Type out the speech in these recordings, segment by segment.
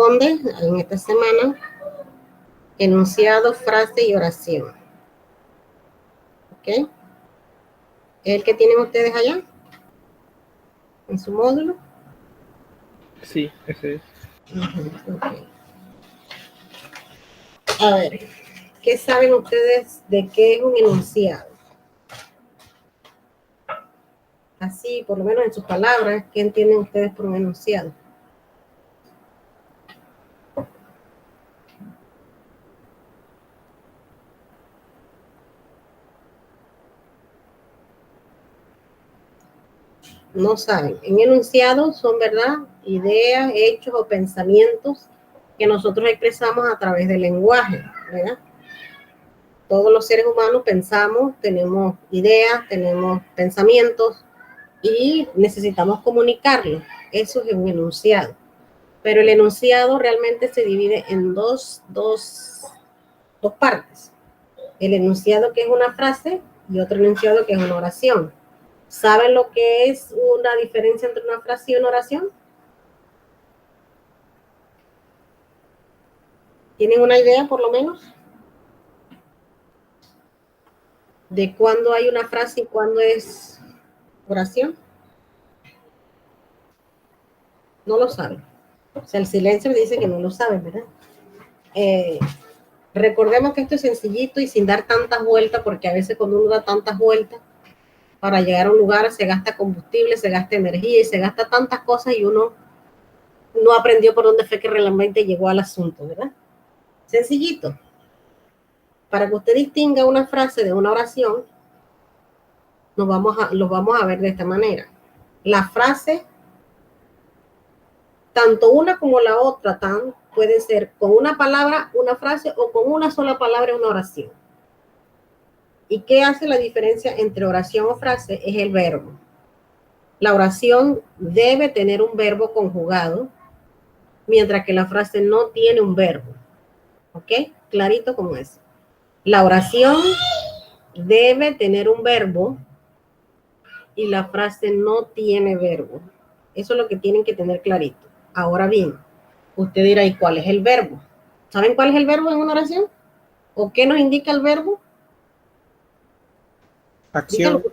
corresponde en esta semana enunciado, frase y oración. ¿Ok? ¿Es el que tienen ustedes allá? ¿En su módulo? Sí, ese es. Okay. A ver, ¿qué saben ustedes de qué es un enunciado? Así, por lo menos en sus palabras, ¿qué entienden ustedes por un enunciado? No saben. En enunciados son, ¿verdad?, ideas, hechos o pensamientos que nosotros expresamos a través del lenguaje, ¿verdad? Todos los seres humanos pensamos, tenemos ideas, tenemos pensamientos y necesitamos comunicarlos. Eso es un enunciado. Pero el enunciado realmente se divide en dos partes. El enunciado, que es una frase, y otro enunciado, que es una oración. ¿Saben lo que es una diferencia entre una frase y una oración? ¿Tienen una idea, por lo menos, de cuándo hay una frase y cuándo es oración? No lo saben. O sea, el silencio me dice que no lo saben, ¿verdad? Recordemos que esto es sencillito y sin dar tantas vueltas, porque a veces cuando uno da tantas vueltas para llegar a un lugar se gasta combustible, se gasta energía y se gasta tantas cosas y uno no aprendió por dónde fue que realmente llegó al asunto, ¿verdad? Sencillito. Para que usted distinga una frase de una oración, los vamos a ver de esta manera. La frase, tanto una como la otra, pueden ser con una palabra, una frase, o con una sola palabra, una oración. ¿Y qué hace la diferencia entre oración o frase? Es el verbo. La oración debe tener un verbo conjugado, mientras que la frase no tiene un verbo. ¿Ok? Clarito como es. La oración debe tener un verbo y la frase no tiene verbo. Eso es lo que tienen que tener clarito. Ahora bien, usted dirá, ¿y cuál es el verbo? ¿Saben cuál es el verbo en una oración? ¿O qué nos indica el verbo? Acción.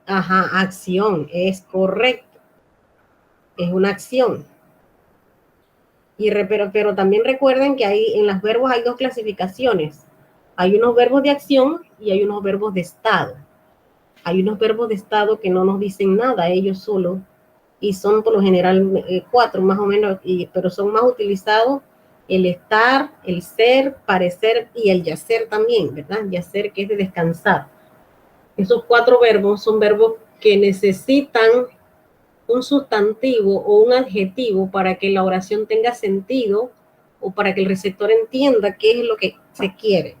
Ajá, acción, es correcto. Es una acción. Pero también recuerden que en los verbos hay dos clasificaciones. Hay unos verbos de acción y hay unos verbos de estado. Hay unos verbos de estado que no nos dicen nada ellos solos y son por lo general 4 más o menos, pero son más utilizados el estar, el ser, parecer y el yacer también, ¿verdad? Yacer, que es de descansar. Esos 4 verbos son verbos que necesitan un sustantivo o un adjetivo para que la oración tenga sentido o para que el receptor entienda qué es lo que se quiere.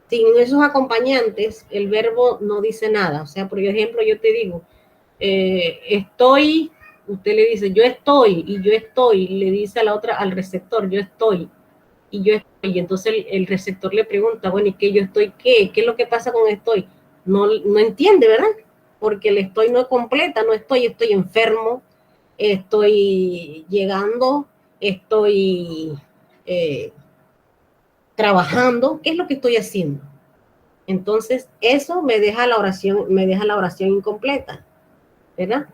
Sin esos acompañantes, el verbo no dice nada. O sea, por ejemplo, yo te digo, estoy, usted le dice, yo estoy, y yo estoy, le dice a la otra, al receptor, yo estoy, y yo estoy. Y entonces el receptor le pregunta, bueno, ¿y qué yo estoy qué? ¿Qué es lo que pasa con estoy? No entiende, ¿verdad? Porque el estoy no completa, no estoy enfermo, estoy llegando, estoy trabajando, ¿qué es lo que estoy haciendo? Entonces, eso me deja la oración incompleta, ¿verdad?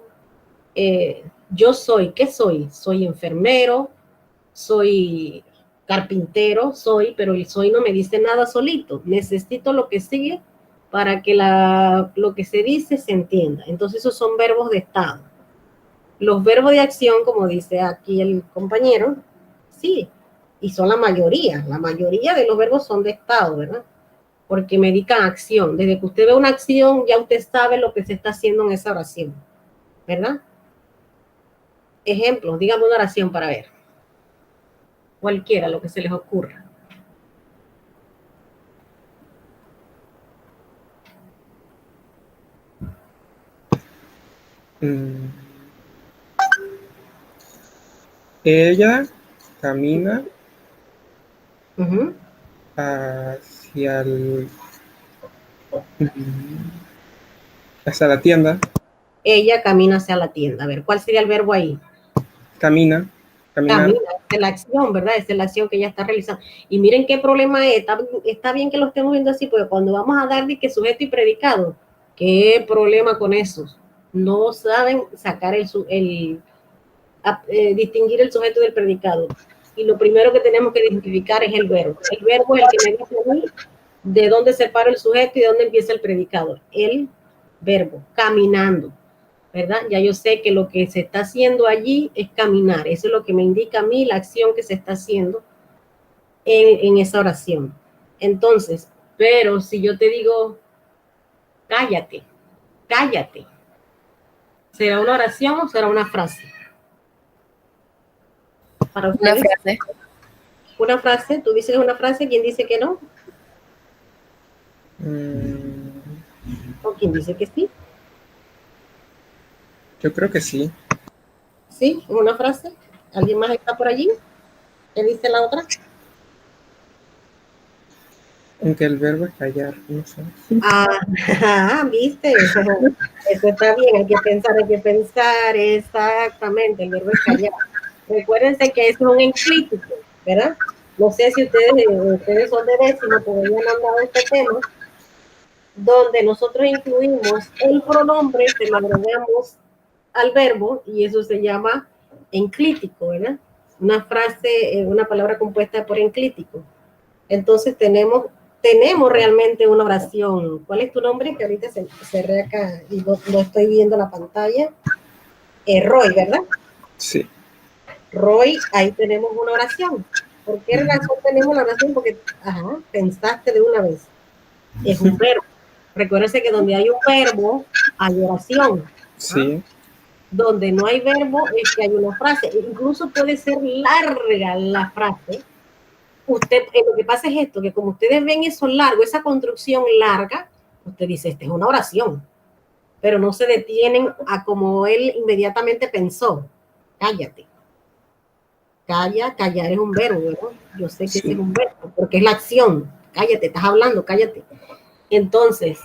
Yo soy, ¿qué soy? Soy enfermero, soy carpintero, pero el soy no me dice nada solito. Necesito lo que sigue para que lo que se dice se entienda. Entonces, esos son verbos de estado. Los verbos de acción, como dice aquí el compañero, sí, y son la mayoría de los verbos son de estado, ¿verdad? Porque me indican acción. Desde que usted ve una acción, ya usted sabe lo que se está haciendo en esa oración, ¿verdad? Ejemplo, dígame una oración para ver. Cualquiera, lo que se les ocurra. Ella camina hacia la tienda. Ella camina hacia la tienda. A ver, ¿cuál sería el verbo ahí? Camina. Caminar. es la acción, ¿verdad? Esa es la acción que ella está realizando. Y miren qué problema es. Está bien que lo estemos viendo así, porque cuando vamos a dar de que sujeto y predicado, ¿qué problema con eso? No saben sacar distinguir el sujeto del predicado. Y lo primero que tenemos que identificar es el verbo. El verbo es el que me dice a mí de dónde se para el sujeto y de dónde empieza el predicador. El verbo, caminando, ¿verdad? Ya yo sé que lo que se está haciendo allí es caminar. Eso es lo que me indica a mí la acción que se está haciendo en esa oración. Entonces, pero si yo te digo, cállate, cállate, ¿será una oración o será una frase? Para ustedes. Una frase. Una frase, tú dices una frase, ¿quién dice que no? ¿O quién dice que sí? Yo creo que sí. ¿Sí? ¿Una frase? ¿Alguien más está por allí? ¿Qué dice la otra? Aunque el verbo es callar, no sé. ¿Viste? Eso está bien, hay que pensar, exactamente, el verbo es callar. Recuérdense que eso es un enclítico, ¿verdad? No sé si ustedes son de décimo, porque ya han dado este tema, donde nosotros incluimos el pronombre, se lo agregamos al verbo, y eso se llama enclítico, ¿verdad? Una frase, una palabra compuesta por enclítico. Entonces tenemos realmente una oración. ¿Cuál es tu nombre? Que ahorita se cerré acá y no estoy viendo la pantalla. Roy, ¿verdad? Sí. Roy, ahí tenemos una oración. ¿Por qué razón tenemos la oración? Porque, pensaste de una vez. Es un verbo. Recuérdense que donde hay un verbo, hay oración. Sí. Donde no hay verbo, es que hay una frase. Incluso puede ser larga la frase. Lo que pasa es esto, que como ustedes ven eso largo, esa construcción larga, usted dice, esta es una oración, pero no se detienen a como él inmediatamente pensó. Cállate. Callar es un verbo, ¿verdad? Yo sé que ese es un verbo, porque es la acción. Cállate, estás hablando, cállate. Entonces,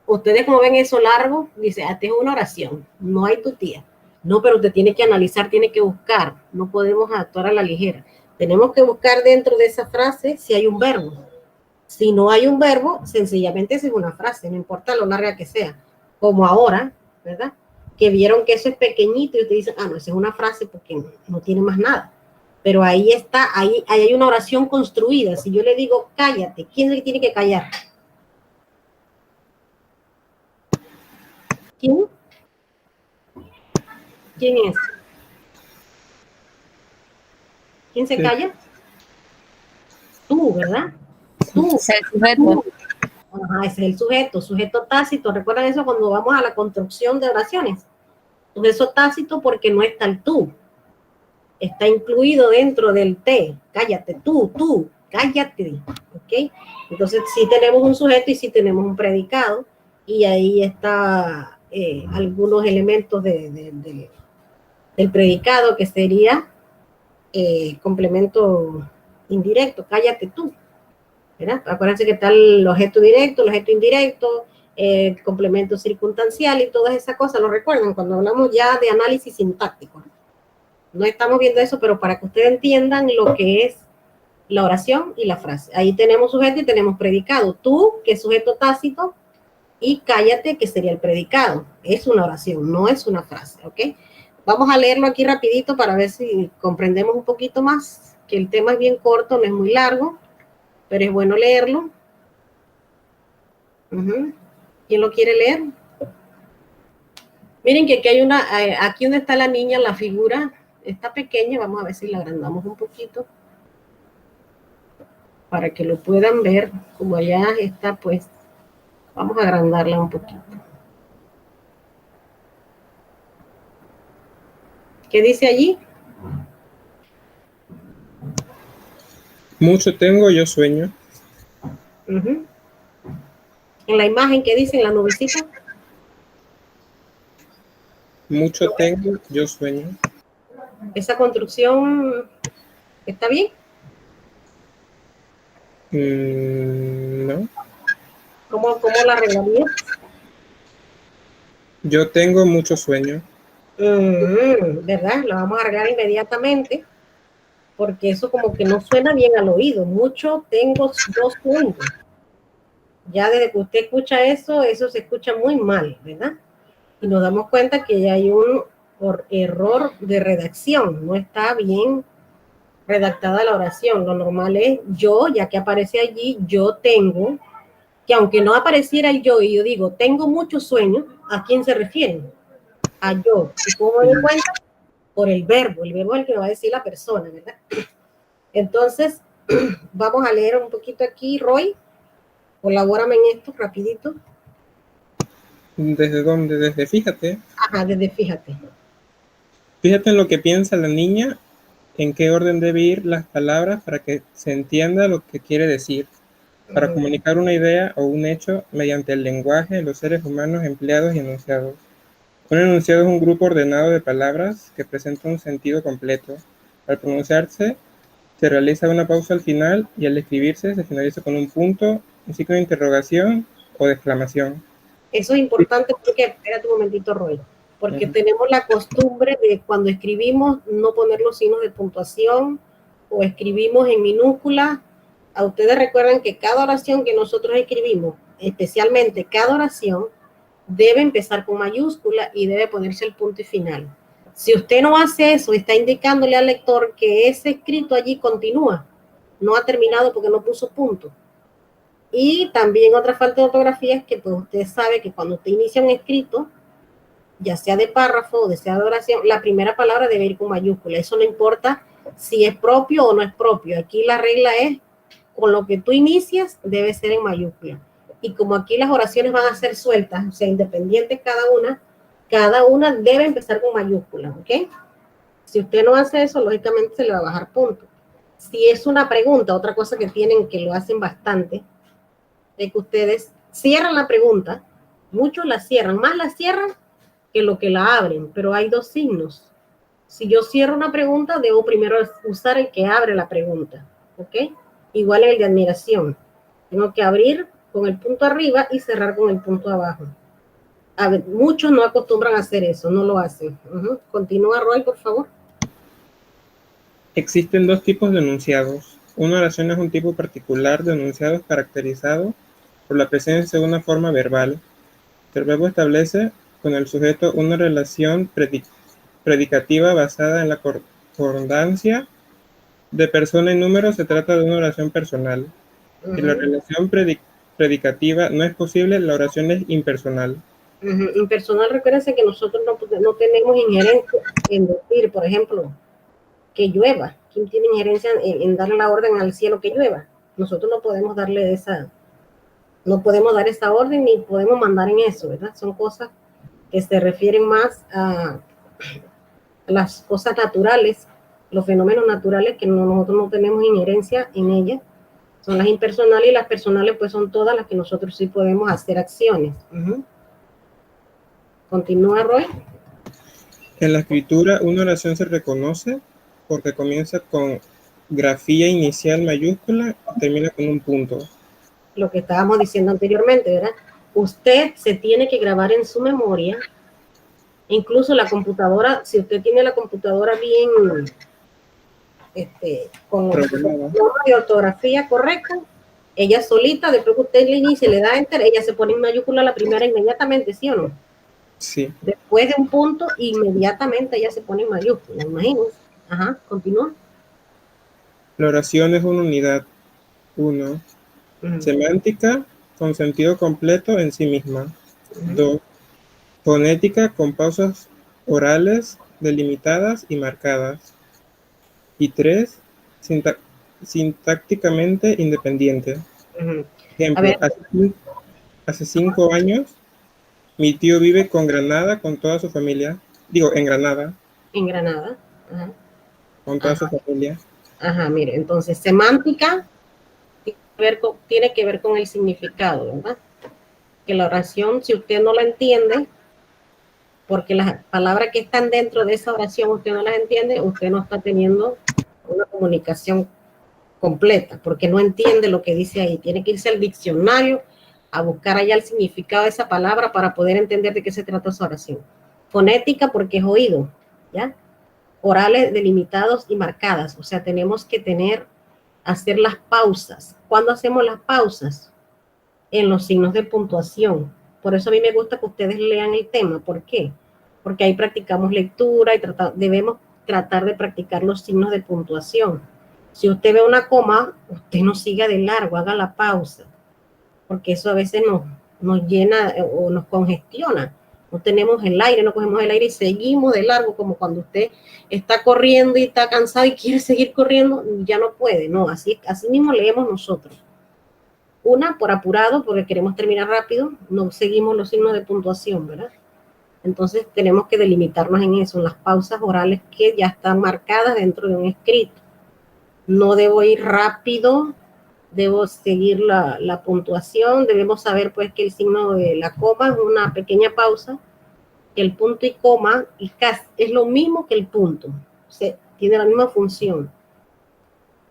ustedes como ven eso largo, dice, esta es una oración, no hay tu tía. No, pero usted tiene que analizar, tiene que buscar, no podemos actuar a la ligera. Tenemos que buscar dentro de esa frase si hay un verbo. Si no hay un verbo, sencillamente esa es una frase, no importa lo larga que sea. Como ahora, ¿verdad? Que vieron que eso es pequeñito y usted dice, no, esa es una frase porque no tiene más nada. Pero ahí está, ahí hay una oración construida. Si yo le digo, cállate, ¿quién se tiene que callar? ¿Quién? ¿Quién es? ¿Quién se calla? Tú, ¿verdad? Tú. Es el sujeto. Ese es el sujeto tácito. ¿Recuerdan eso cuando vamos a la construcción de oraciones? Sujeto tácito porque no está el tú. Está incluido dentro del te. Cállate, tú, cállate. ¿Ok? Entonces sí tenemos un sujeto y sí tenemos un predicado. Y ahí está algunos elementos del predicado que sería complemento indirecto. Cállate tú. ¿Verdad? Acuérdense que está el objeto directo, el objeto indirecto, complemento circunstancial y todas esas cosas. ¿Lo recuerdan? Cuando hablamos ya de análisis sintáctico. No estamos viendo eso, pero para que ustedes entiendan lo que es la oración y la frase. Ahí tenemos sujeto y tenemos predicado. Tú, que es sujeto tácito, y cállate, que sería el predicado. Es una oración, no es una frase, ¿ok? Vamos a leerlo aquí rapidito para ver si comprendemos un poquito más, que el tema es bien corto, no es muy largo, pero es bueno leerlo. ¿Quién lo quiere leer? Miren que aquí hay aquí donde está la niña, la figura está pequeña, vamos a ver si la agrandamos un poquito para que lo puedan ver. Como allá está, pues vamos a agrandarla un poquito. ¿Qué dice allí? Mucho tengo, yo sueño. En la imagen, ¿qué dice en la nubecita? Mucho tengo, yo sueño. ¿Esa construcción está bien? No. ¿Cómo la arreglarías? Yo tengo mucho sueño. ¿Verdad? Lo vamos a arreglar inmediatamente. porque eso como que no suena bien al oído. Mucho tengo dos sueños. Ya desde que usted escucha eso, eso se escucha muy mal, ¿verdad? Y nos damos cuenta que ya hay un error de redacción, no está bien redactada la oración. Lo normal es yo, ya que aparece allí, yo tengo, que aunque no apareciera el yo y yo digo, tengo mucho sueño, ¿a quién se refiere? A yo. ¿Y cómo me doy cuenta? Por el verbo es el que va a decir la persona, ¿verdad? Entonces, vamos a leer un poquito aquí, Roy, colabórame en esto rapidito. ¿Desde dónde? Desde fíjate. Ajá, desde fíjate. Fíjate en lo que piensa la niña, en qué orden debe ir las palabras para que se entienda lo que quiere decir. Para comunicar una idea o un hecho mediante el lenguaje de los seres humanos empleados y enunciados. Un enunciado es un grupo ordenado de palabras que presenta un sentido completo. Al pronunciarse, se realiza una pausa al final y al escribirse se finaliza con un punto, un signo de interrogación o de exclamación. Eso es importante porque, espérate un momentito, Roy, porque tenemos la costumbre de cuando escribimos no poner los signos de puntuación o escribimos en minúsculas. A ustedes recuerdan que cada oración que nosotros escribimos, especialmente cada oración, debe empezar con mayúscula y debe ponerse el punto y final. Si usted no hace eso, está indicándole al lector que ese escrito allí continúa, no ha terminado porque no puso punto. Y también otra falta de ortografía es que pues usted sabe que cuando usted inicia un escrito, ya sea de párrafo o sea de oración, la primera palabra debe ir con mayúscula. Eso no importa si es propio o no es propio. Aquí la regla es, con lo que tú inicias, debe ser en mayúscula. Y como aquí las oraciones van a ser sueltas, o sea, independientes cada una debe empezar con mayúscula, ¿ok? Si usted no hace eso, lógicamente se le va a bajar punto. Si es una pregunta, otra cosa que tienen, que lo hacen bastante, de que ustedes cierran la pregunta, muchos la cierran, más la cierran que lo que la abren, pero hay dos signos. Si yo cierro una pregunta, debo primero usar el que abre la pregunta, ¿ok? Igual el de admiración. Tengo que abrir con el punto arriba y cerrar con el punto abajo. A ver, muchos no acostumbran a hacer eso, no lo hacen. Continúa, Roy, por favor. Existen dos tipos de enunciados. Una oración es un tipo particular de enunciados caracterizado por la presencia de una forma verbal. El verbo establece con el sujeto una relación predicativa basada en la concordancia de persona y número. Se trata de una oración personal. Si la relación predicativa no es posible, la oración es impersonal. Impersonal, recuérdense que nosotros no tenemos injerencia en decir, por ejemplo, que llueva. ¿Quién tiene injerencia en darle la orden al cielo que llueva? Nosotros no podemos darle no podemos dar esa orden ni podemos mandar en eso, ¿verdad? Son cosas que se refieren más a las cosas naturales, los fenómenos naturales que nosotros no tenemos injerencia en ellas. Son las impersonales, y las personales pues son todas las que nosotros sí podemos hacer acciones. Continúa, Roy. En la escritura, una oración se reconoce porque comienza con grafía inicial mayúscula y termina con un punto. Lo que estábamos diciendo anteriormente, ¿verdad? Usted se tiene que grabar en su memoria, incluso la computadora, si usted tiene la computadora bien, con la ortografía correcta, ella solita, después que usted le inicie, le da enter, ella se pone en mayúscula la primera inmediatamente, ¿sí o no? Sí. Después de un punto, inmediatamente ella se pone en mayúscula, imagínense. Ajá, continúa. La oración es una unidad. 1. Semántica con sentido completo en sí misma. 2. Fonética con pausas orales delimitadas y marcadas. Y 3. Sintácticamente independiente. Ejemplo, hace 5 años mi tío vive con Granada con toda su familia. Digo, en Granada. En Granada. Ajá. Con toda su familia. Ajá, mire, entonces semántica tiene que ver con el significado, ¿verdad? Que la oración, si usted no la entiende, porque las palabras que están dentro de esa oración usted no las entiende, usted no está teniendo una comunicación completa, porque no entiende lo que dice ahí. Tiene que irse al diccionario a buscar allá el significado de esa palabra para poder entender de qué se trata esa oración. Fonética porque es oído, ¿ya? orales delimitados y marcadas. O sea, tenemos que hacer las pausas. ¿Cuándo hacemos las pausas? En los signos de puntuación. Por eso a mí me gusta que ustedes lean el tema. ¿Por qué? Porque ahí practicamos lectura y debemos tratar de practicar los signos de puntuación. Si usted ve una coma, usted no siga de largo, haga la pausa, porque eso a veces nos llena o nos congestiona. No tenemos el aire, no cogemos el aire y seguimos de largo, como cuando usted está corriendo y está cansado y quiere seguir corriendo, ya no puede. No, así mismo leemos nosotros. Una, por apurado, porque queremos terminar rápido, no seguimos los signos de puntuación, ¿verdad? Entonces tenemos que delimitarnos en eso, en las pausas orales que ya están marcadas dentro de un escrito. No debo ir rápido, debo seguir la puntuación, debemos saber pues que el signo de la coma es una pequeña pausa, que el punto y coma y casi es lo mismo que el punto, o sea, tiene la misma función.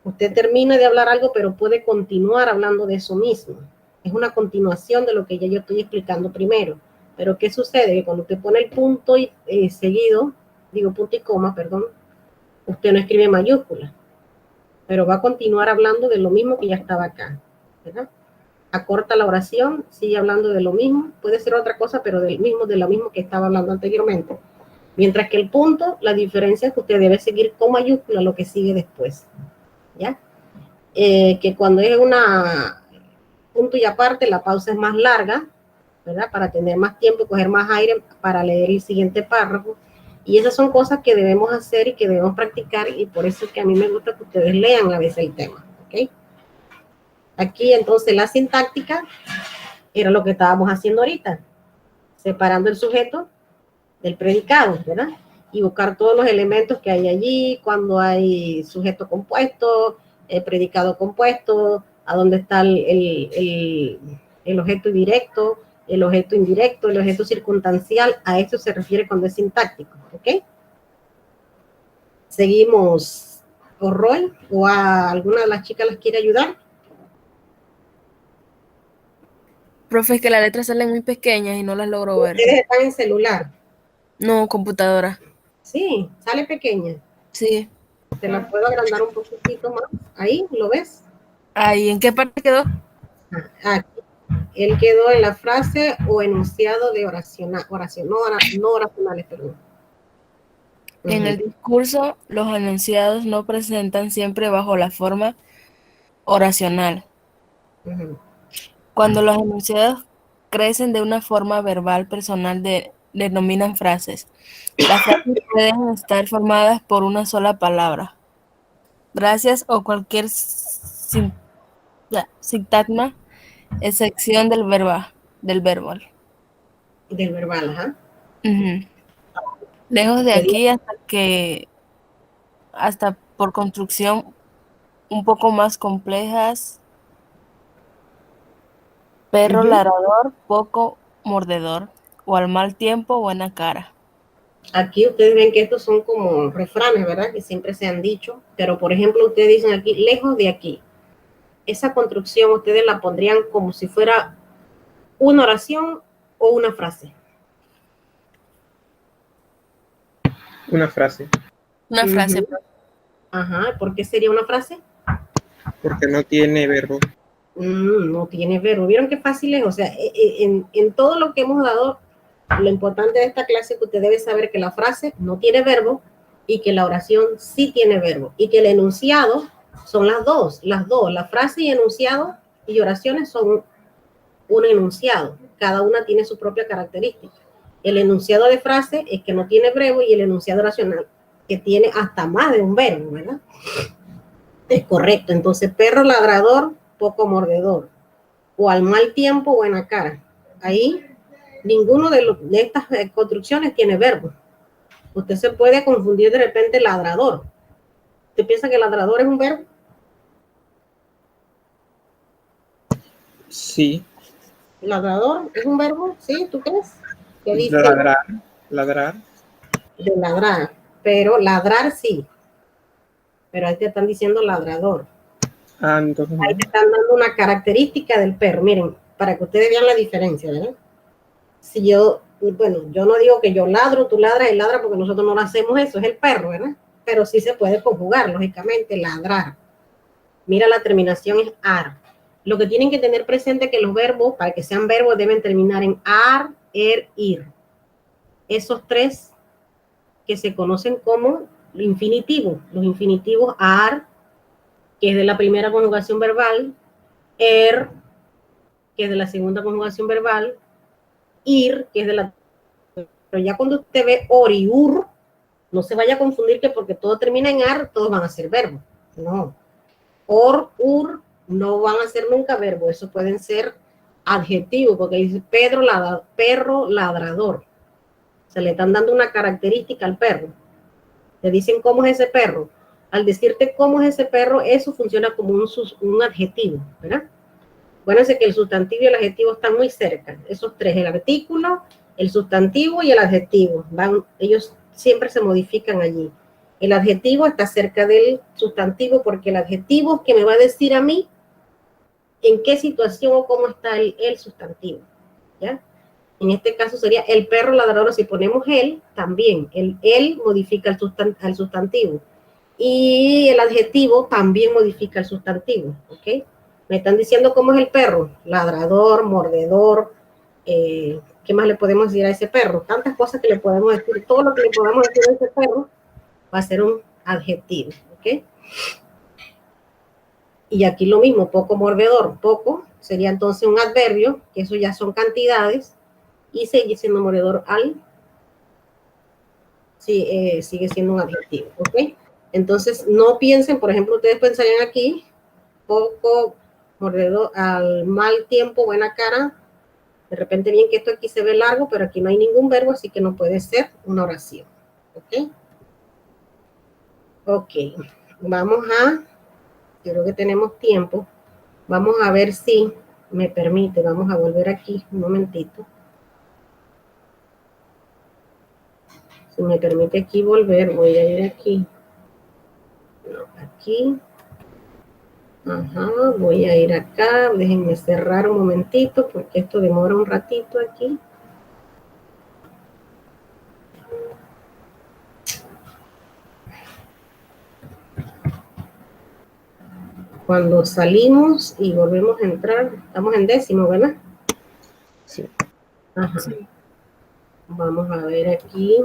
Usted termina de hablar algo, pero puede continuar hablando de eso mismo. Es una continuación de lo que ya yo estoy explicando primero. Pero ¿qué sucede? Que cuando usted pone el punto y seguido, digo punto y coma, perdón, usted no escribe mayúscula, pero va a continuar hablando de lo mismo que ya estaba acá, ¿verdad? Acorta la oración, sigue hablando de lo mismo, puede ser otra cosa, pero de lo mismo que estaba hablando anteriormente. Mientras que el punto, la diferencia es que usted debe seguir con mayúscula lo que sigue después, ¿ya? Que cuando es una punto y aparte, la pausa es más larga, ¿verdad? Para tener más tiempo y coger más aire para leer el siguiente párrafo. Y esas son cosas que debemos hacer y que debemos practicar, y por eso es que a mí me gusta que ustedes lean a veces el tema, ¿ok? Aquí entonces la sintáctica era lo que estábamos haciendo ahorita, separando el sujeto del predicado, ¿verdad? Y buscar todos los elementos que hay allí, cuando hay sujeto compuesto, predicado compuesto, a dónde está el objeto directo, el objeto indirecto, el objeto circunstancial. A esto se refiere cuando es sintáctico, ¿ok? Seguimos, o Roy, o a alguna de las chicas les quiere ayudar. Profe, es que las letras salen muy pequeñas y no las logro ver. Ustedes están en celular. No, computadora. Sí, sale pequeña. Sí. Te la puedo agrandar un poquitito más. Ahí, ¿lo ves? Ahí, ¿en qué parte quedó? Aquí. Él quedó en la frase o enunciado de oración, no oracionales, perdón. En el discurso, los enunciados no presentan siempre bajo la forma oracional. Cuando los enunciados crecen de una forma verbal personal, denominan frases. Las frases pueden estar formadas por una sola palabra, gracias o cualquier sintagma, excepción del verbo. Del verbal, ajá. Lejos de aquí hasta por construcción un poco más complejas. Perro ladrador, poco mordedor, o al mal tiempo, buena cara. Aquí ustedes ven que estos son como refranes, ¿verdad? Que siempre se han dicho, pero por ejemplo ustedes dicen aquí, lejos de aquí. Esa construcción ustedes la pondrían como si fuera una oración o una frase. Una frase. Una frase. Ajá, ¿por qué sería una frase? Porque no tiene verbo. No tiene verbo. ¿Vieron qué fácil es? O sea, en todo lo que hemos dado, lo importante de esta clase es que usted debe saber que la frase no tiene verbo y que la oración sí tiene verbo y que el enunciado son las dos, la frase y enunciado y oraciones son un enunciado. Cada una tiene su propia característica. El enunciado de frase es que no tiene verbo y el enunciado oracional que tiene hasta más de un verbo, ¿verdad? Es correcto. Entonces, perro ladrador, poco mordedor, o al mal tiempo, buena cara. Ahí ninguno de estas construcciones tiene verbo. Usted se puede confundir de repente ladrador. ¿Usted piensa que ladrador es un verbo? Sí. ¿Ladrador es un verbo? ¿Sí? ¿Tú crees? ¿Qué dice? Ladrar. De ladrar. Pero ladrar sí. Pero ahí te están diciendo ladrador. Entonces, ahí te están dando una característica del perro. Miren, para que ustedes vean la diferencia, ¿verdad? Si yo y bueno, yo no digo que yo ladro, tú ladras, él ladra, porque nosotros no lo hacemos eso, es el perro, ¿verdad? Pero sí se puede conjugar, lógicamente, ladrar. Mira, la terminación es ar. Lo que tienen que tener presente es que los verbos, para que sean verbos, deben terminar en ar, ir. Esos tres que se conocen como infinitivos. Los infinitivos ar, que es de la primera conjugación verbal, que es de la segunda conjugación verbal, ir, que es de la... Pero ya cuando usted ve or y ur, no se vaya a confundir que porque todo termina en ar, todos van a ser verbos. No. Or, ur, no van a ser nunca verbos. Eso pueden ser adjetivos, porque dice perro ladrador. Se le están dando una característica al perro. Te dicen cómo es ese perro. Al decirte cómo es ese perro, eso funciona como un adjetivo, ¿verdad? Acuérdense que el sustantivo y el adjetivo están muy cerca. Esos tres, el artículo, el sustantivo y el adjetivo. Ellos siempre se modifican allí. El adjetivo está cerca del sustantivo porque el adjetivo es que me va a decir a mí en qué situación o cómo está el sustantivo, ¿ya? En este caso sería el perro ladrador. Si ponemos él, también. El modifica el sustantivo. Y el adjetivo también modifica el sustantivo, ¿ok? Me están diciendo cómo es el perro. Ladrador, mordedor. ¿Qué más le podemos decir a ese perro? Tantas cosas que le podemos decir. Todo lo que le podemos decir a ese perro va a ser un adjetivo, ¿ok? Y aquí lo mismo, poco mordedor. Poco sería entonces un adverbio, que eso ya son cantidades. Y sigue siendo mordedor sigue siendo un adjetivo, ¿ok? Entonces, no piensen, por ejemplo, ustedes pensarían aquí, poco mordedor, al mal tiempo, buena cara. De repente bien que esto aquí se ve largo, pero aquí no hay ningún verbo, así que no puede ser una oración, ¿ok? Ok, creo que tenemos tiempo. Vamos a ver si me permite, vamos a volver aquí un momentito. Si me permite aquí volver, voy a ir aquí. Aquí. Ajá, voy a ir acá. Déjenme cerrar un momentito porque esto demora un ratito aquí. Cuando salimos y volvemos a entrar, estamos en 10º, ¿verdad? Sí. Ajá. Sí. Vamos a ver aquí.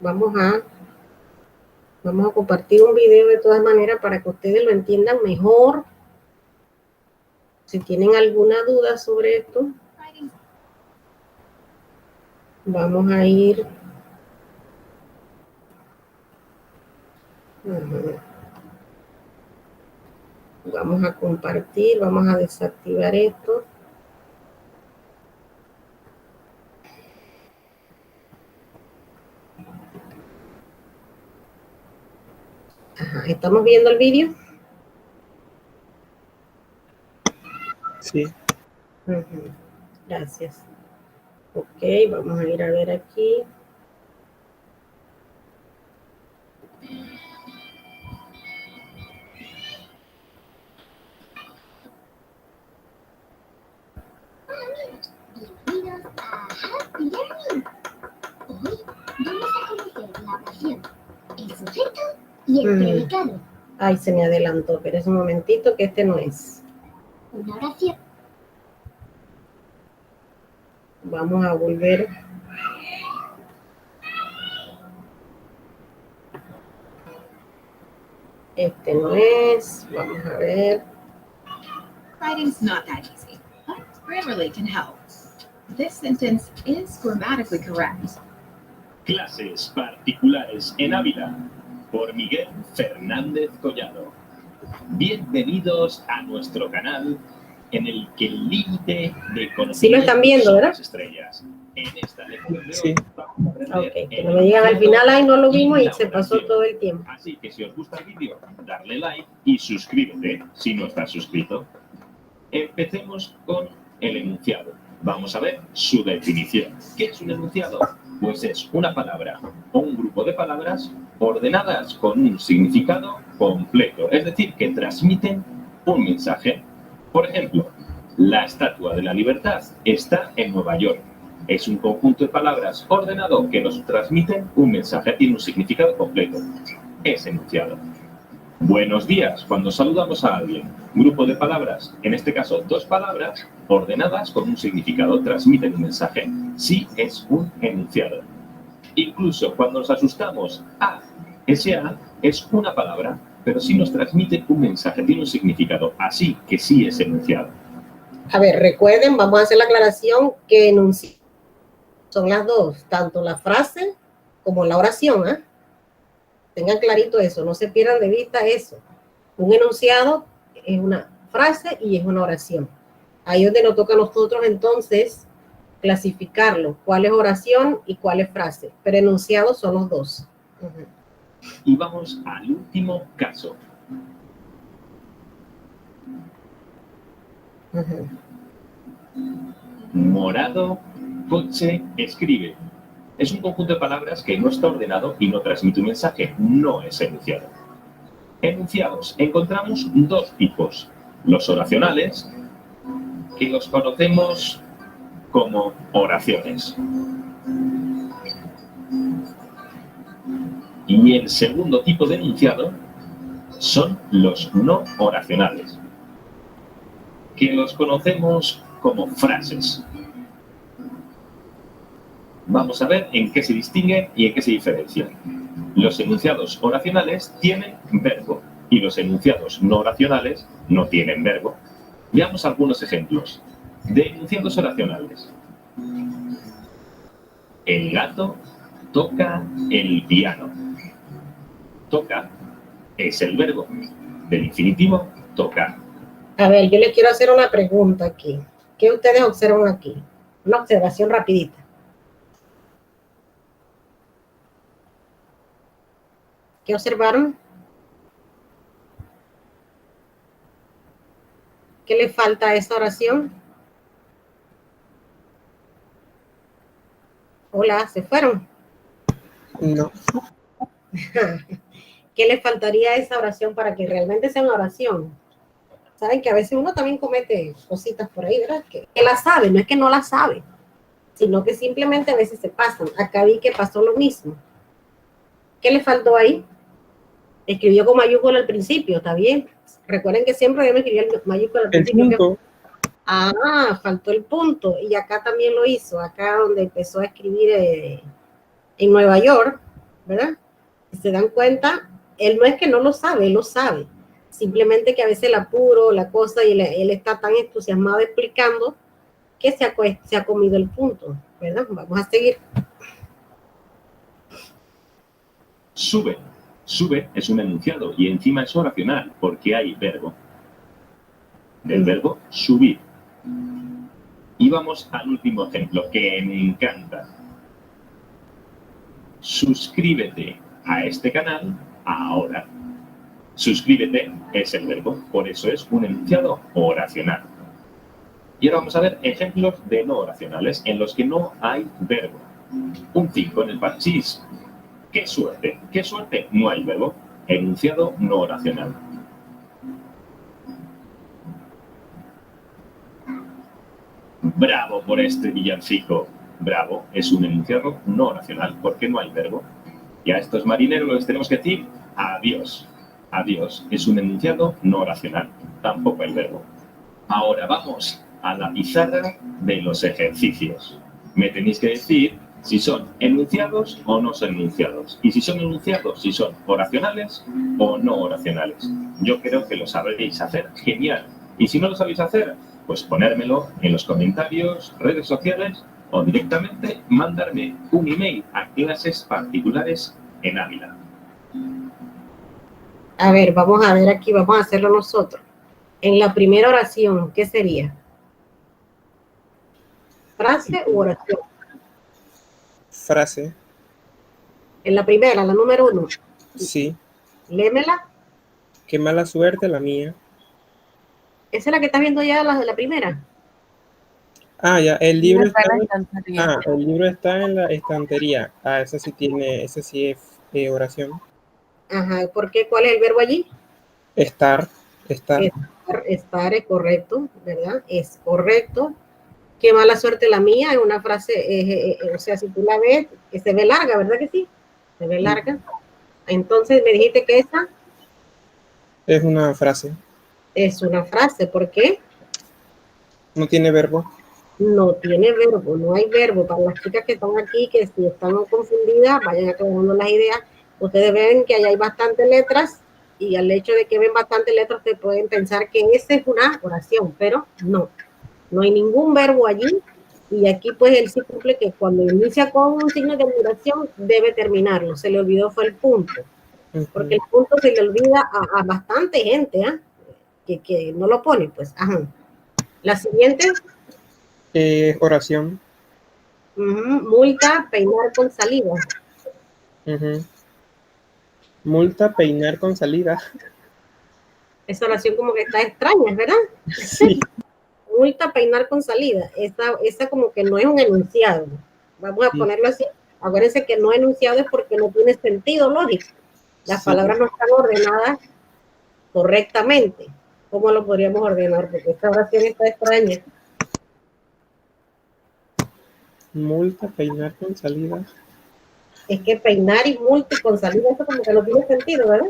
Vamos a compartir un video de todas maneras para que ustedes lo entiendan mejor. Si tienen alguna duda sobre esto, vamos a ir. Vamos a compartir, vamos a desactivar esto. Ajá, ¿estamos viendo el vídeo? Sí. Gracias. Ok, vamos a ir a ver aquí. Bienvenidos a Happy Learning. Hoy vamos a conocer la oración, el sujeto y el predicado. Ay, se me adelantó, pero es un momentito que este no es. Una oración. Vamos a volver. Este no es. Vamos a ver. Writing's not that easy, but Grammarly can help. This sentence is grammatically correct. Clases particulares en Ávila, por Miguel Fernández Collado. Bienvenidos a nuestro canal, en el que el límite de conocimiento sí lo están viendo, ¿verdad? son las estrellas. En esta lección de hoy Sí. vamos a aprender Ok, que no me digan al final, ay, no lo vimos y se pasó todo el tiempo. Así que si os gusta el vídeo, darle like y suscríbete si no estás suscrito. Empecemos con el enunciado. Vamos a ver su definición. ¿Qué es un enunciado? Pues es una palabra o un grupo de palabras ordenadas con un significado completo, es decir, que transmiten un mensaje. Por ejemplo, La Estatua de la Libertad está en Nueva York. Es un conjunto de palabras ordenado que nos transmiten un mensaje, tiene un significado completo. Es enunciado. Buenos días, cuando saludamos a alguien. Grupo de palabras, en este caso 2 palabras, ordenadas con un significado, transmiten un mensaje. Sí, es un enunciado. Incluso cuando nos asustamos, ese A es una palabra, pero sí nos transmite un mensaje, tiene un significado. Así que sí es enunciado. A ver, recuerden, vamos a hacer la aclaración que enunciado son las dos, tanto la frase como la oración, ¿eh? Tengan clarito eso, no se pierdan de vista eso. Un enunciado es una frase y es una oración. Ahí es donde nos toca a nosotros entonces clasificarlo, cuál es oración y cuál es frase. Pero enunciados son los dos. Y vamos al último caso. Morado, coche, escribe. Es un conjunto de palabras que no está ordenado y no transmite un mensaje, no es enunciado. Enunciados, encontramos 2 tipos. Los oracionales, que los conocemos como oraciones. Y el segundo tipo de enunciado son los no oracionales, que los conocemos como frases. Vamos a ver en qué se distinguen y en qué se diferencian. Los enunciados oracionales tienen verbo y los enunciados no oracionales no tienen verbo. Veamos algunos ejemplos de enunciados oracionales. El gato toca el piano. Toca es el verbo del infinitivo tocar. A ver, yo les quiero hacer una pregunta aquí. ¿Qué ustedes observan aquí? Una observación rapidita. ¿Qué observaron? ¿Qué le falta a esa oración? Hola, ¿se fueron? No. ¿Qué le faltaría a esa oración para que realmente sea una oración? Saben que a veces uno también comete cositas por ahí, ¿verdad? Que la sabe, no es que no la sabe, sino que simplemente a veces se pasan. Acá vi que pasó lo mismo. ¿Qué le faltó ahí? Escribió con mayúscula al principio, ¿está bien? Recuerden que siempre deben escribir mayúscula al El principio. punto. Faltó el punto. Y acá también lo hizo. Acá donde empezó a escribir en Nueva York, ¿verdad? Si se dan cuenta, él no es que no lo sabe, él lo sabe. Simplemente que a veces el apuro, la cosa, y él está tan entusiasmado explicando que se ha comido el punto, ¿verdad? Vamos a seguir. Sube. Sube es un enunciado y encima es oracional porque hay verbo. Del verbo subir. Y vamos al último ejemplo que me encanta. Suscríbete a este canal ahora. Suscríbete es el verbo, por eso es un enunciado oracional. Y ahora vamos a ver ejemplos de no oracionales en los que no hay verbo. Un 5 en el parchís. ¡Qué suerte! ¡Qué suerte! No hay verbo. Enunciado no oracional. Bravo por este villancico. Bravo es un enunciado no oracional porque no hay verbo. Y a estos marineros les tenemos que decir adiós. Adiós es un enunciado no oracional. Tampoco hay verbo. Ahora vamos a la pizarra de los ejercicios. Me tenéis que decir si son enunciados o no son enunciados. Y si son enunciados, si son oracionales o no oracionales. Yo creo que lo sabréis hacer genial. Y si no lo sabéis hacer, pues ponérmelo en los comentarios, redes sociales o directamente mandarme un email a clases particulares en Ávila. A ver, vamos a ver aquí, vamos a hacerlo nosotros. En la primera oración, ¿qué sería? ¿Frase u oración? Frase. En la primera, la número 1. Sí. Léemela. Qué mala suerte la mía. Esa es la que estás viendo ya, la de la primera. Ya, el libro está en la estantería. el libro está en la estantería. Esa sí es oración. Ajá, ¿por qué? ¿Cuál es el verbo allí? Estar. Es- Estar es correcto, ¿verdad? Es correcto. Qué mala suerte la mía, es una frase, o sea, si tú la ves, que se ve larga, ¿verdad que sí? Se ve larga. Entonces me dijiste que esa Es una frase. es una frase. ¿Por qué? No tiene verbo. No tiene verbo, no hay verbo. Para las chicas que están aquí, que si están confundidas, vayan aclarando las ideas. Ustedes ven que ahí hay bastantes letras y al hecho de que ven bastantes letras, te pueden pensar que esa es una oración, pero no. No hay ningún verbo allí. Y aquí pues él sí cumple que cuando inicia con un signo de admiración, debe terminarlo. Se le olvidó fue el punto. Porque el punto se le olvida a bastante gente, que no lo pone, pues. Ajá. La siguiente. Oración. Multa, peinar con salida. Multa, peinar con salida. Esa oración como que está extraña, ¿verdad? Sí. Multa, peinar con salida. Esa como que no es un enunciado. Vamos a ponerlo así. Acuérdense que no enunciado es porque no tiene sentido lógico. Las palabras no están ordenadas correctamente. ¿Cómo lo podríamos ordenar? Porque esta oración está extraña. Multa, peinar con salida. Es que peinar y multa con salida, eso como que no tiene sentido, ¿verdad?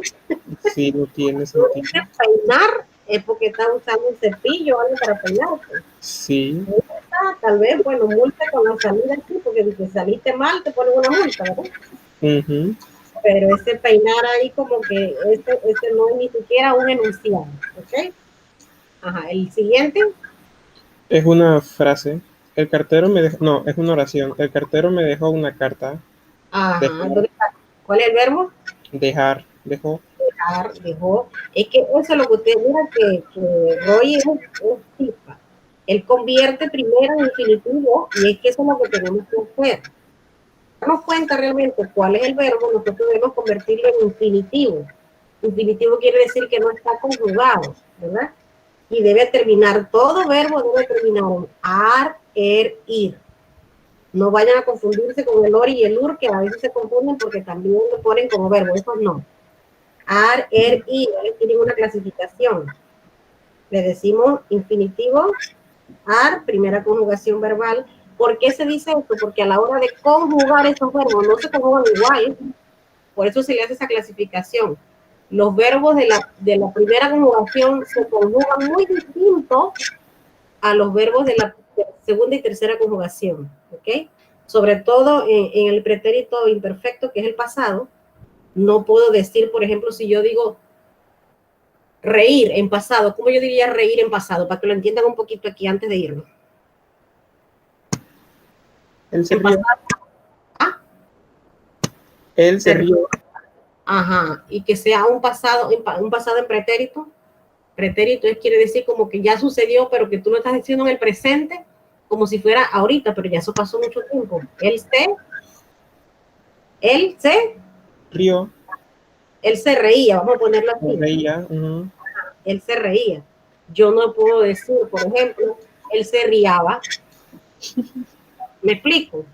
Sí, no tiene sentido. Peinar es porque está usando un cepillo o algo para peinarte. Sí. Multa, tal vez, bueno, multa con la salida aquí, porque si te saliste mal te ponen una multa, ¿verdad? Pero ese peinar ahí como que ese no es ni siquiera un enunciado, ¿ok? Ajá, el siguiente. Es una frase. El cartero me dejó, no, es una oración. El cartero me dejó una carta. Ajá, Dejar. ¿dónde está? ¿Cuál es el verbo? Dejar, dejó. Dejar, dejó. Es que eso es lo que usted mira que Roy es chispa. Él convierte primero en infinitivo y es que eso es lo que tenemos que hacer. Darnos cuenta realmente cuál es el verbo, nosotros debemos convertirlo en infinitivo. Infinitivo quiere decir que no está conjugado, ¿verdad? Y debe terminar, todo verbo debe terminar en ar, ir. No vayan a confundirse con el or y el ur, que a veces se confunden porque también lo ponen como verbo, eso no. Ar, ir, tienen una clasificación. Le decimos infinitivo, ar, primera conjugación verbal. ¿Por qué se dice esto? Porque a la hora de conjugar esos verbos no se conjugan igual, por eso se le hace esa clasificación. Los verbos de la primera conjugación se conjugan muy distinto a los verbos de la segunda y tercera conjugación, ¿ok? Sobre todo en el pretérito imperfecto, que es el pasado, no puedo decir, por ejemplo, si yo digo reír en pasado, ¿cómo yo diría reír en pasado? Para que lo entiendan un poquito aquí antes de irnos. Él se rió. Él se rió. Ajá, y que sea un pasado en pretérito. Pretérito quiere decir como que ya sucedió, pero que tú lo estás diciendo en el presente, como si fuera ahorita, pero ya eso pasó mucho tiempo. Él se rió. Él se reía, vamos a ponerlo así. Se reía. Él se reía. Yo no puedo decir, por ejemplo, él se riaba. ¿Me explico?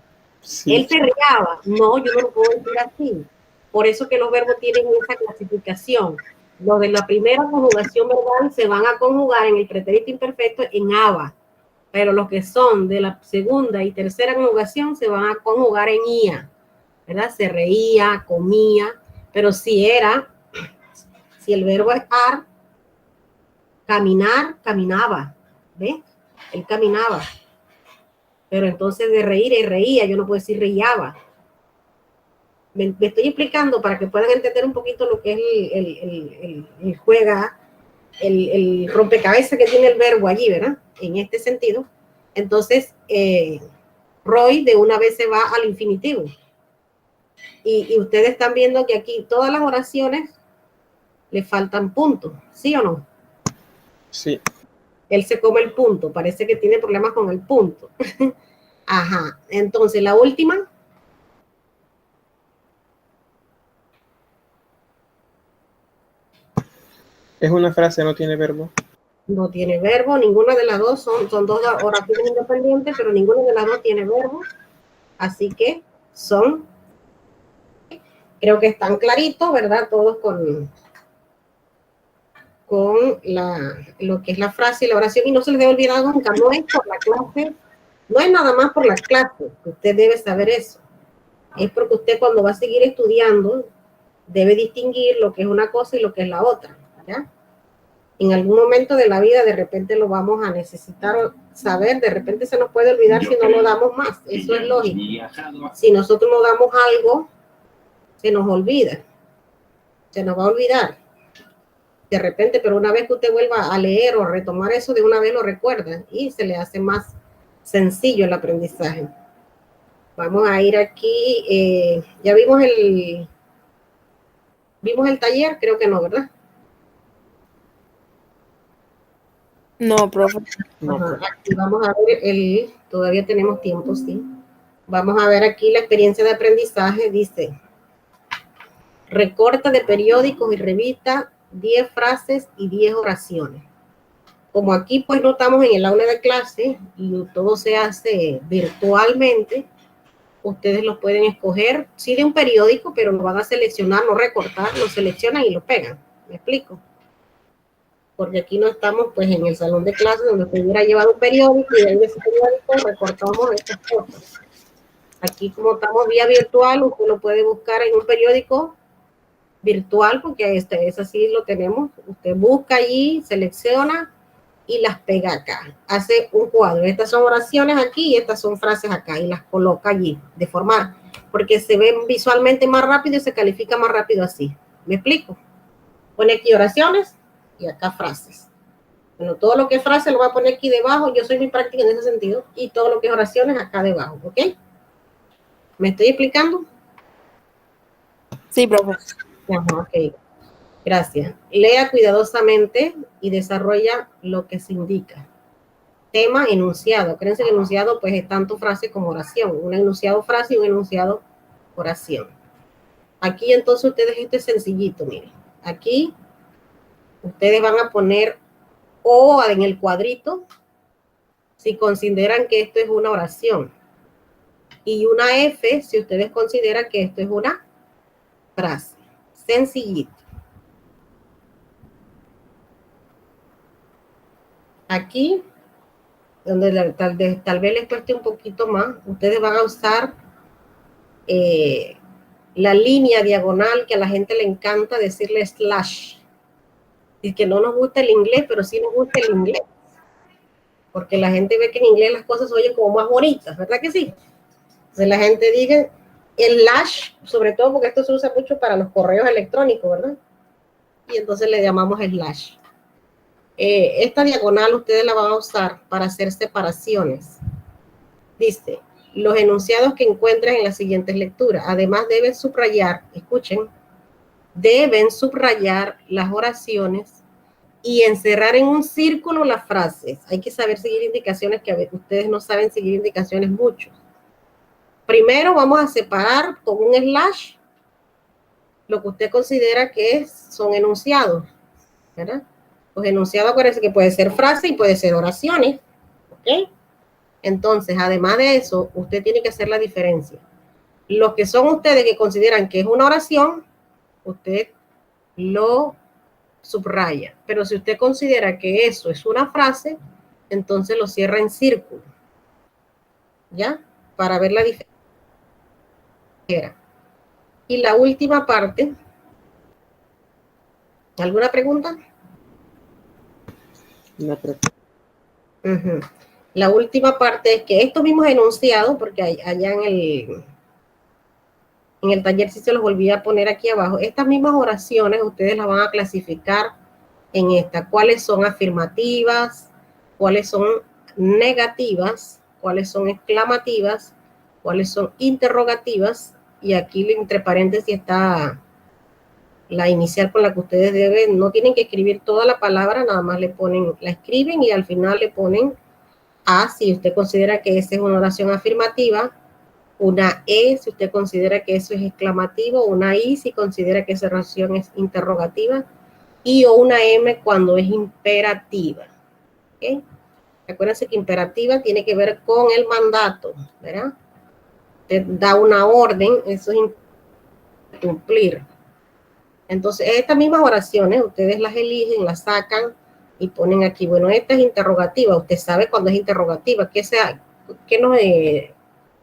Sí. Él se riaba. No, yo no lo puedo decir así. Por eso que los verbos tienen esa clasificación. Los de la primera conjugación verbal se van a conjugar en el pretérito imperfecto en aba, pero los que son de la segunda y tercera conjugación se van a conjugar en ia, ¿verdad? Se reía, comía, pero si el verbo es ar, caminar, caminaba, ¿ves? Él caminaba. Pero entonces de reír, él reía, yo no puedo decir reíaba. Me estoy explicando para que puedan entender un poquito lo que es el juega, el rompecabezas que tiene el verbo allí, ¿verdad? En este sentido. Entonces, Roy de una vez se va al infinitivo. Y ustedes están viendo que aquí todas las oraciones le faltan puntos, ¿sí o no? Sí. Él se come el punto, parece que tiene problemas con el punto. Ajá, entonces la última. Es una frase, no tiene verbo. No tiene verbo, ninguna de las dos son dos oraciones independientes, pero ninguna de las dos tiene verbo. Así que creo que están claritos, ¿verdad? Todos con con lo que es la frase y la oración, y no se les debe olvidar nunca, no es por la clase, no es nada más por la clase, usted debe saber eso, es porque usted cuando va a seguir estudiando debe distinguir lo que es una cosa y lo que es la otra, ¿ya? En algún momento de la vida de repente lo vamos a necesitar saber, de repente se nos puede olvidar si no lo damos más, eso es lógico. Si nosotros no damos algo, se nos olvida, se nos va a olvidar de repente, pero una vez que usted vuelva a leer o retomar eso, de una vez lo recuerda y se le hace más sencillo el aprendizaje. Vamos a ir aquí, ya vimos el taller, creo que no, ¿verdad? No, profe. Ajá, aquí vamos a ver todavía tenemos tiempo, sí. Vamos a ver aquí la experiencia de aprendizaje, dice, recorta de periódicos y revista 10 frases y 10 oraciones. Como aquí pues no estamos en el aula de clase y todo se hace virtualmente, ustedes lo pueden escoger, sí de un periódico, pero lo van a seleccionar, no recortar, lo seleccionan y lo pegan. ¿Me explico? Porque aquí no estamos pues en el salón de clase donde usted hubiera llevado un periódico y de ese periódico recortamos estas cosas. Aquí como estamos vía virtual, usted lo puede buscar en un periódico virtual, porque es así lo tenemos. Usted busca allí, selecciona y las pega acá. Hace un cuadro. Estas son oraciones aquí y estas son frases acá y las coloca allí de forma, porque se ven visualmente más rápido y se califica más rápido así. ¿Me explico? Pone aquí oraciones y acá frases. Bueno, todo lo que es frase lo voy a poner aquí debajo. Yo soy muy práctica en ese sentido. Y todo lo que es oraciones acá debajo. ¿Ok? ¿Me estoy explicando? Sí, profe. Ajá, ok. Gracias. Lea cuidadosamente y desarrolla lo que se indica. Tema, enunciado. Créanse que enunciado pues es tanto frase como oración. Un enunciado frase y un enunciado oración. Aquí entonces ustedes, esto es sencillito, miren. Aquí ustedes van a poner O en el cuadrito si consideran que esto es una oración. Y una F si ustedes consideran que esto es una frase. Sencillito. Aquí, donde tal vez les cueste un poquito más, ustedes van a usar la línea diagonal, que a la gente le encanta decirle slash. Y que no nos gusta el inglés, pero sí nos gusta el inglés. Porque la gente ve que en inglés las cosas se oyen como más bonitas, ¿verdad que sí? Entonces la gente dice el slash, sobre todo porque esto se usa mucho para los correos electrónicos, ¿verdad? Y entonces le llamamos slash. Esta diagonal ustedes la van a usar para hacer separaciones. Dice, los enunciados que encuentren en las siguientes lecturas. Además deben subrayar, escuchen, deben subrayar las oraciones y encerrar en un círculo las frases. Hay que saber seguir indicaciones, que a veces ustedes no saben seguir indicaciones mucho. Primero vamos a separar con un slash lo que usted considera que son enunciados, ¿verdad? Los enunciados, acuérdense que puede ser frase y puede ser oraciones, ¿ok? Entonces, además de eso, usted tiene que hacer la diferencia. Los que son ustedes que consideran que es una oración, usted lo subraya. Pero si usted considera que eso es una frase, entonces lo cierra en círculo. ¿Ya? Para ver la diferencia. Y la última parte. ¿Alguna pregunta? No, profe. La última parte es que estos mismos enunciados, porque allá en el taller sí se los volví a poner aquí abajo, estas mismas oraciones ustedes las van a clasificar en esta. ¿Cuáles son afirmativas? ¿Cuáles son negativas? ¿Cuáles son exclamativas? ¿Cuáles son interrogativas? Y aquí entre paréntesis está la inicial con la que ustedes deben, no tienen que escribir toda la palabra, nada más le ponen, la escriben y al final le ponen A si usted considera que esa es una oración afirmativa, una E si usted considera que eso es exclamativo, una I si considera que esa oración es interrogativa y o una M cuando es imperativa. ¿Okay? Acuérdense que imperativa tiene que ver con el mandato, ¿verdad? Usted da una orden, eso es cumplir. Entonces, estas mismas oraciones, ustedes las eligen, las sacan y ponen aquí, bueno, esta es interrogativa. Usted sabe cuando es interrogativa. ¿Qué nos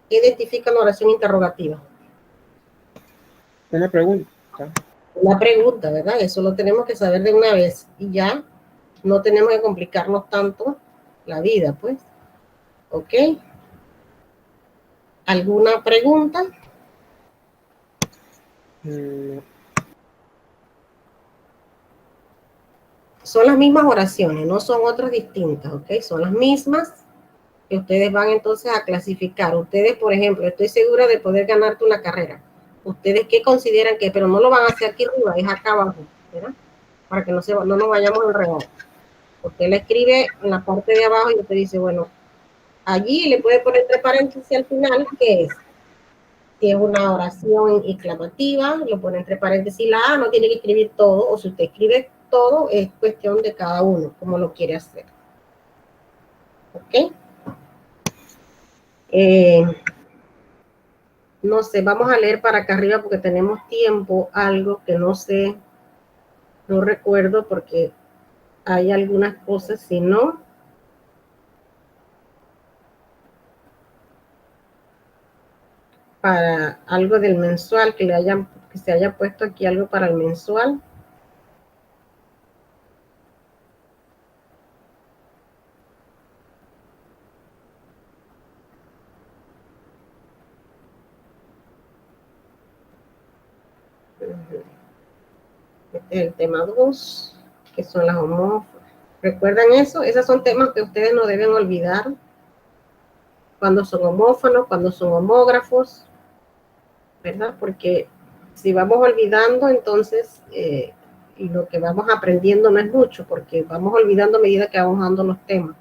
identifica la oración interrogativa? Una pregunta. Una pregunta, ¿verdad? Eso lo tenemos que saber de una vez y ya no tenemos que complicarnos tanto la vida, pues. ¿Ok? ¿Alguna pregunta? Son las mismas oraciones, no son otras distintas, ¿ok? Son las mismas que ustedes van entonces a clasificar. Ustedes, por ejemplo, estoy segura de poder ganarte una carrera. ¿Ustedes qué consideran que? Pero no lo van a hacer aquí arriba, es acá abajo, ¿verdad? Para que no nos vayamos a enredar. Usted le escribe en la parte de abajo y usted dice, bueno, allí le puede poner entre paréntesis al final, ¿qué es? Si es una oración exclamativa, lo pone entre paréntesis la A, no tiene que escribir todo, o si usted escribe todo, es cuestión de cada uno, como lo quiere hacer. ¿Ok? No sé, vamos a leer para acá arriba porque tenemos tiempo, algo que no sé, no recuerdo porque hay algunas cosas, si no, para algo del mensual, que se haya puesto aquí algo para el mensual. Este es el tema 2, que son las homófonas. ¿Recuerdan eso? Esos son temas que ustedes no deben olvidar. Cuando son homófonos, cuando son homógrafos, ¿verdad? Porque si vamos olvidando, entonces, y lo que vamos aprendiendo no es mucho, porque vamos olvidando a medida que vamos dando los temas.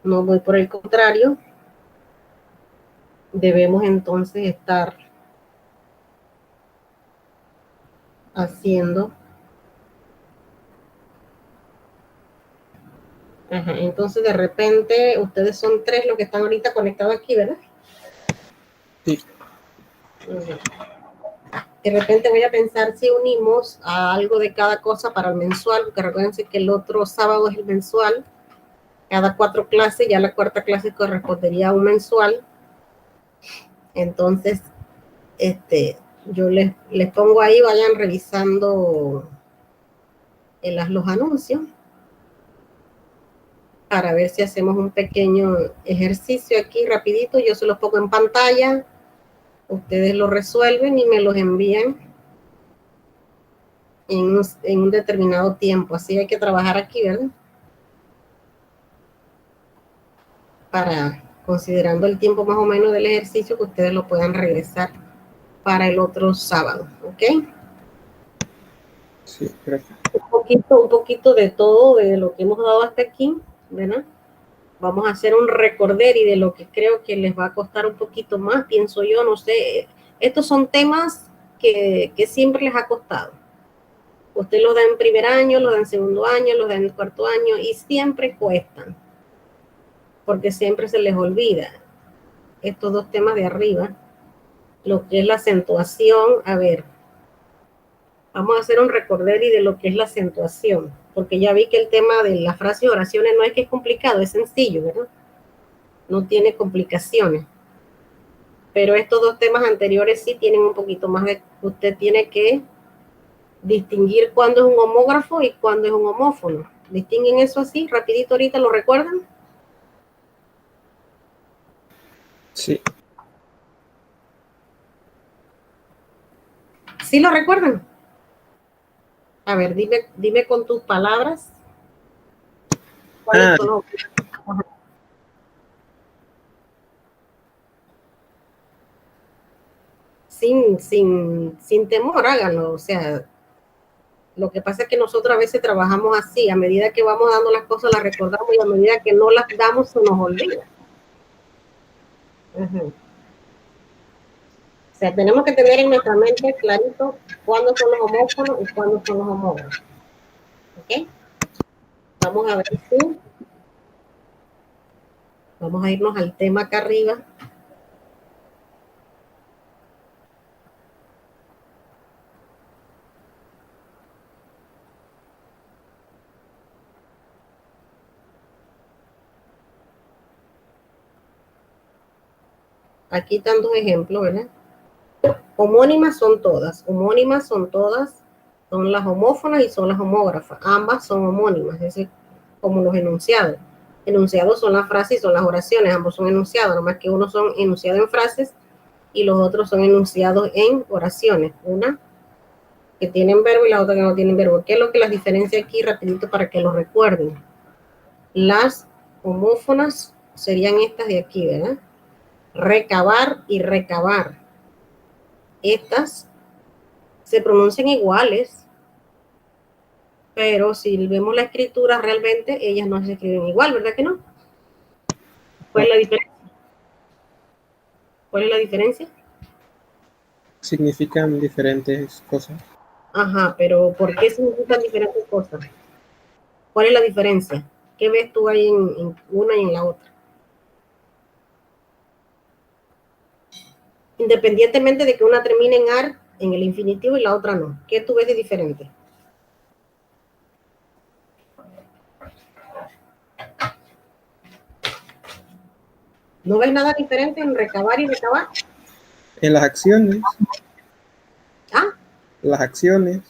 No voy por el contrario. Debemos entonces estar haciendo. Ajá, entonces de repente ustedes son 3 los que están ahorita conectados aquí, ¿verdad? Sí. De repente voy a pensar si unimos a algo de cada cosa para el mensual, porque recuérdense que el otro sábado es el mensual, cada 4 clases, ya la 4ª clase correspondería a un mensual. Entonces, yo les pongo ahí, vayan revisando los anuncios para ver si hacemos un pequeño ejercicio aquí rapidito. Yo se los pongo en pantalla, ustedes lo resuelven y me los envían en un determinado tiempo. Así hay que trabajar aquí, ¿verdad? Para, considerando el tiempo más o menos del ejercicio, que ustedes lo puedan regresar para el otro sábado, ¿ok? Sí, gracias. Un poquito de todo, de lo que hemos dado hasta aquí, ¿verdad? Vamos a hacer un recorder y de lo que creo que les va a costar un poquito más, pienso yo, no sé. Estos son temas que siempre les ha costado. Usted los da en primer año, los da en segundo año, los da en cuarto año y siempre cuestan, porque siempre se les olvida estos 2 temas de arriba, lo que es la acentuación. A ver, vamos a hacer un recorder y de lo que es la acentuación, porque ya vi que el tema de las frases y oraciones no es que es complicado, es sencillo, ¿verdad? No tiene complicaciones. Pero estos 2 temas anteriores sí tienen un poquito más de... Usted tiene que distinguir cuándo es un homógrafo y cuándo es un homófono. ¿Distinguen eso así? Rapidito ahorita, ¿lo recuerdan? Sí. ¿Sí lo recuerdan? A ver, dime con tus palabras. ¿Cuáles son los... Sin temor, háganlo. O sea, lo que pasa es que nosotros a veces trabajamos así, a medida que vamos dando las cosas las recordamos y a medida que no las damos se nos olvida. O sea, tenemos que tener en nuestra mente clarito cuándo son los homófonos y cuándo son los homógrafos. ¿Ok? Vamos a ver si... Vamos a irnos al tema acá arriba. Aquí están dos ejemplos, ¿verdad? Homónimas son todas, son las homófonas y son las homógrafas. Ambas son homónimas, es decir, como los enunciados. Enunciados son las frases y son las oraciones, ambos son enunciados, nomás que unos son enunciados en frases y los otros son enunciados en oraciones. Una que tienen verbo y la otra que no tienen verbo. ¿Qué es lo que las diferencia aquí? Rapidito para que lo recuerden. Las homófonas serían estas de aquí, ¿verdad? Recabar y recabar. Estas se pronuncian iguales, pero si vemos la escritura realmente, ellas no se escriben igual, ¿verdad que no? ¿Cuál es la diferencia? ¿Cuál es la diferencia? Significan diferentes cosas. Ajá, pero ¿por qué significan diferentes cosas? ¿Cuál es la diferencia? ¿Qué ves tú ahí en una y en la otra? Independientemente de que una termine en ar, en el infinitivo, y la otra no. ¿Qué tú ves de diferente? ¿No ves nada diferente en recabar y recabar? En las acciones. ¿Ah? Las acciones.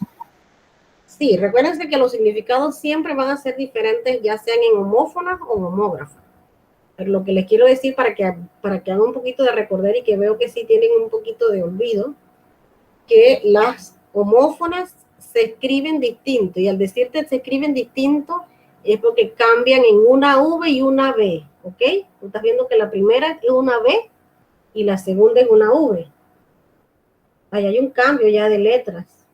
Sí, recuérdense que los significados siempre van a ser diferentes, ya sean en homófonas o homógrafas. Pero lo que les quiero decir para que hagan un poquito de recordar y que veo que sí tienen un poquito de olvido, que las homófonas se escriben distinto. Y al decirte se escriben distinto es porque cambian en una V y una B, ¿ok? Tú estás viendo que la primera es una B y la segunda es una V. Ahí hay un cambio ya de letras.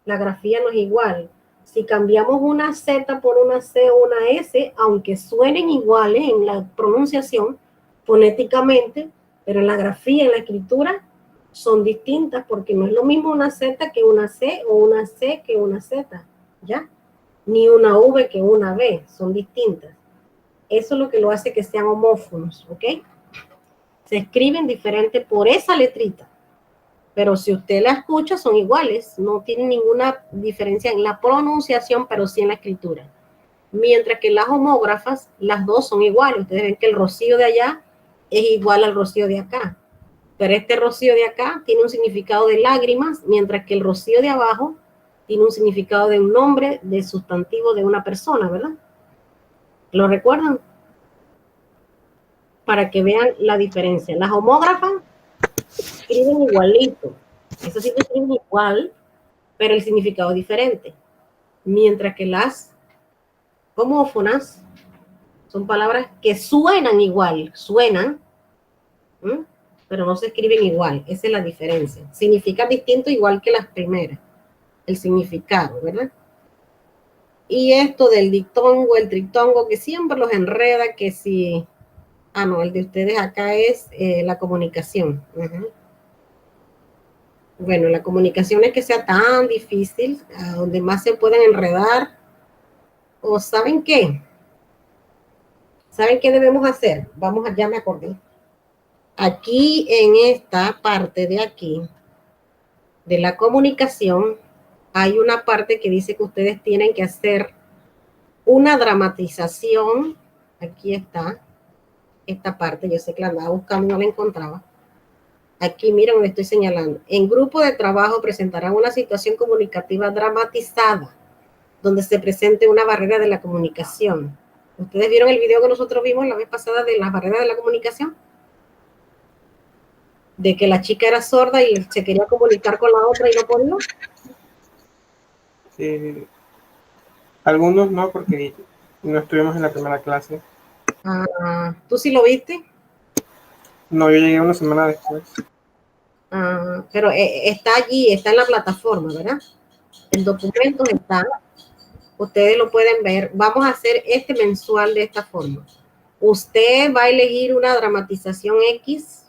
La grafía no es igual. Si cambiamos una Z por una C o una S, aunque suenen iguales en la pronunciación, fonéticamente, pero en la grafía, en la escritura, son distintas porque no es lo mismo una Z que una C o una C que una Z, ¿ya? Ni una V que una B, son distintas. Eso es lo que lo hace que sean homófonos, ¿ok? Se escriben diferente por esa letrita. Pero si usted la escucha, son iguales, no tienen ninguna diferencia en la pronunciación, pero sí en la escritura. Mientras que las homógrafas, las dos son iguales. Ustedes ven que el rocío de allá es igual al rocío de acá. Pero este rocío de acá tiene un significado de lágrimas, mientras que el rocío de abajo tiene un significado de un nombre, de sustantivo de una persona, ¿verdad? ¿Lo recuerdan? Para que vean la diferencia. Las homógrafas escriben igualito. Eso sí que escriben igual, pero el significado es diferente. Mientras que las homófonas son palabras que suenan igual, pero no se escriben igual. Esa es la diferencia. Significan distinto igual que las primeras. El significado, ¿verdad? Y esto del dictongo, el trictongo, que siempre los enreda, que si... Ah, no, el de ustedes acá es la comunicación. Bueno, la comunicación es que sea tan difícil, a donde más se pueden enredar. ¿O saben qué? ¿Saben qué debemos hacer? Vamos allá, me acordé. Aquí en esta parte de aquí, de la comunicación, hay una parte que dice que ustedes tienen que hacer una dramatización. Aquí está, esta parte, yo sé que la andaba buscando y no la encontraba. Aquí, miren, me estoy señalando. En grupo de trabajo presentarán una situación comunicativa dramatizada, donde se presente una barrera de la comunicación. ¿Ustedes vieron el video que nosotros vimos la vez pasada de las barreras de la comunicación? De que la chica era sorda y se quería comunicar con la otra y no podía. Algunos no, porque no estuvimos en la primera clase. Ah, ¿tú sí lo viste? No, yo llegué una semana después. Ah, pero está allí, está en la plataforma, ¿verdad? El documento está, ustedes lo pueden ver. Vamos a hacer este mensual de esta forma. Usted va a elegir una dramatización X.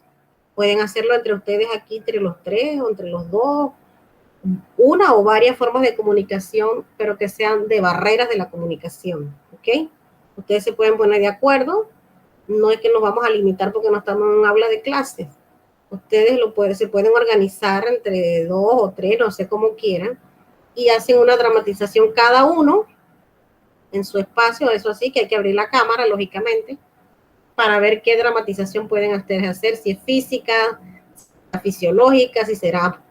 Pueden hacerlo entre ustedes aquí, entre los tres o entre los dos. Una o varias formas de comunicación, pero que sean de barreras de la comunicación, ¿ok? Ustedes se pueden poner de acuerdo. No es que nos vamos a limitar porque no estamos en un aula de clase. Ustedes se pueden organizar entre dos o tres, no sé cómo quieran, y hacen una dramatización cada uno en su espacio. Eso sí, que hay que abrir la cámara, lógicamente, para ver qué dramatización pueden ustedes hacer, si es física, si es fisiológica, si será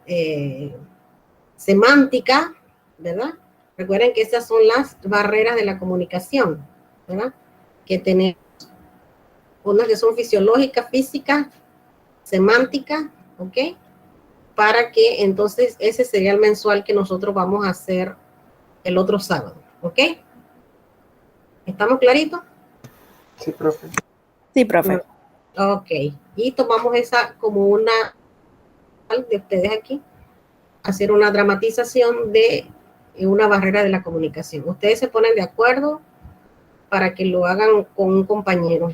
semántica, ¿verdad? Recuerden que esas son las barreras de la comunicación, ¿verdad? Que tenemos unas que son fisiológicas, físicas, semánticas, ¿ok? Para que entonces ese sería el mensual que nosotros vamos a hacer el otro sábado, ¿ok? ¿Estamos claritos? Sí, profe. Sí, profe. Ok, y tomamos esa como una de ustedes aquí, hacer una dramatización de una barrera de la comunicación. Ustedes se ponen de acuerdo para que lo hagan con un compañero.